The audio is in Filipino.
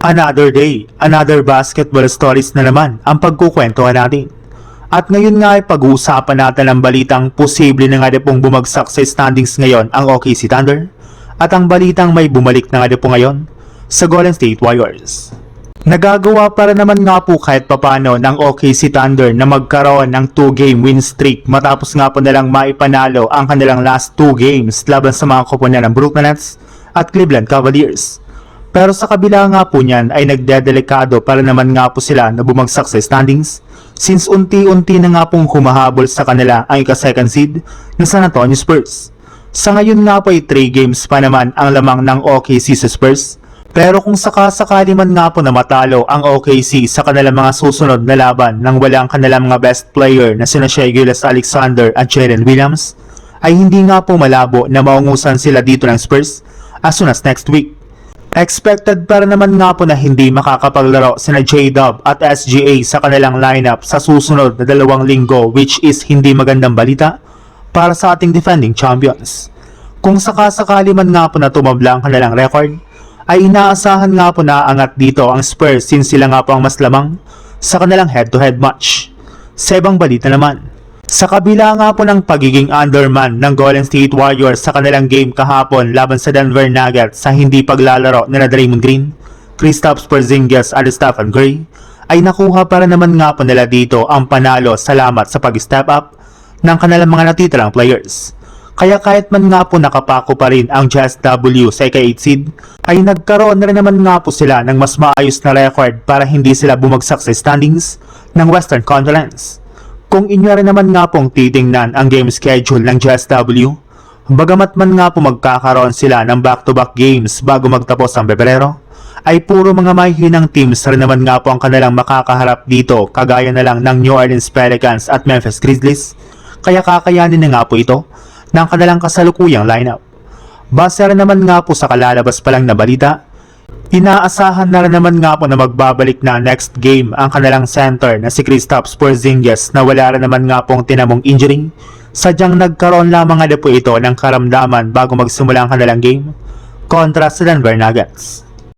Another day, another basketball stories na naman ang pagkukwentuhan natin. At ngayon nga ay pag-uusapan natin ang balitang posible na nga pong bumagsak sa standings ngayon ang OKC Thunder at ang balitang may bumalik na nga po ngayon sa Golden State Warriors. Nagagawa para naman nga po kahit papano ng OKC Thunder na magkaroon ng 2-game win streak matapos nga po nilang maipanalo ang kanilang last 2 games laban sa mga koponan ng Brooklyn Nets at Cleveland Cavaliers. Pero sa kabila nga po niyan ay nagdedelikado para naman nga po sila na bumagsak sa standings since unti-unti na nga pong humahabol sa kanila ang ika-second seed ng San Antonio Spurs. Sa ngayon nga po ay 3 games pa naman ang lamang ng OKC sa Spurs. Pero kung sakasakali man nga po na matalo ang OKC sa kanilang mga susunod na laban nang wala ang kanilang mga best player na sina Shai Gilgeous-Alexander at Jalen Williams, ay hindi nga po malabo na maungusan sila dito ng Spurs as soon as next week. Expected para naman nga po na hindi makakapaglaro sina J-Dub at SGA sa kanilang lineup sa susunod na 2 linggo, which is hindi magandang balita para sa ating defending champions. Kung sakasakali man nga po na tumabla ang kanilang record, ay inaasahan nga po na aangat dito ang Spurs since sila nga po ang mas lamang sa kanilang head-to-head match. Sa ibang balita naman, sa kabila nga po ng pagiging underman ng Golden State Warriors sa kanilang game kahapon laban sa Denver Nuggets sa hindi paglalaro nila Draymond Green, Kristaps Porzingis at Stephen Curry, ay nakuha para naman nga po nila dito ang panalo salamat sa pag-step up ng kanilang mga natitirang players. Kaya kahit man nga po nakapako pa rin ang Jazz W sa ika-8 seed, ay nagkaroon na rin naman nga po sila ng mas maayos na record para hindi sila bumagsak sa standings ng Western Conference. Kung inyo rin naman nga pong titingnan ang game schedule ng Jazz W, bagamat man nga po magkakaroon sila ng back-to-back games bago magtapos ang Pebrero, ay puro mga mahihinang teams rin naman nga po ang kanilang makakaharap dito kagaya na lang ng New Orleans Pelicans at Memphis Grizzlies, kaya kakayanin na nga po ito ng kanilang kasalukuyang lineup. Base rin naman nga po sa kalalabas pa lang na balita, inaasahan na rin naman nga po na magbabalik na next game ang kanilang center na si Kristaps Porzingis na wala rin naman nga pong tinamong injury. Sadyang nagkaroon lamang nga po ito ng karamdaman bago magsimula ang kanilang game kontra sa Denver Nuggets.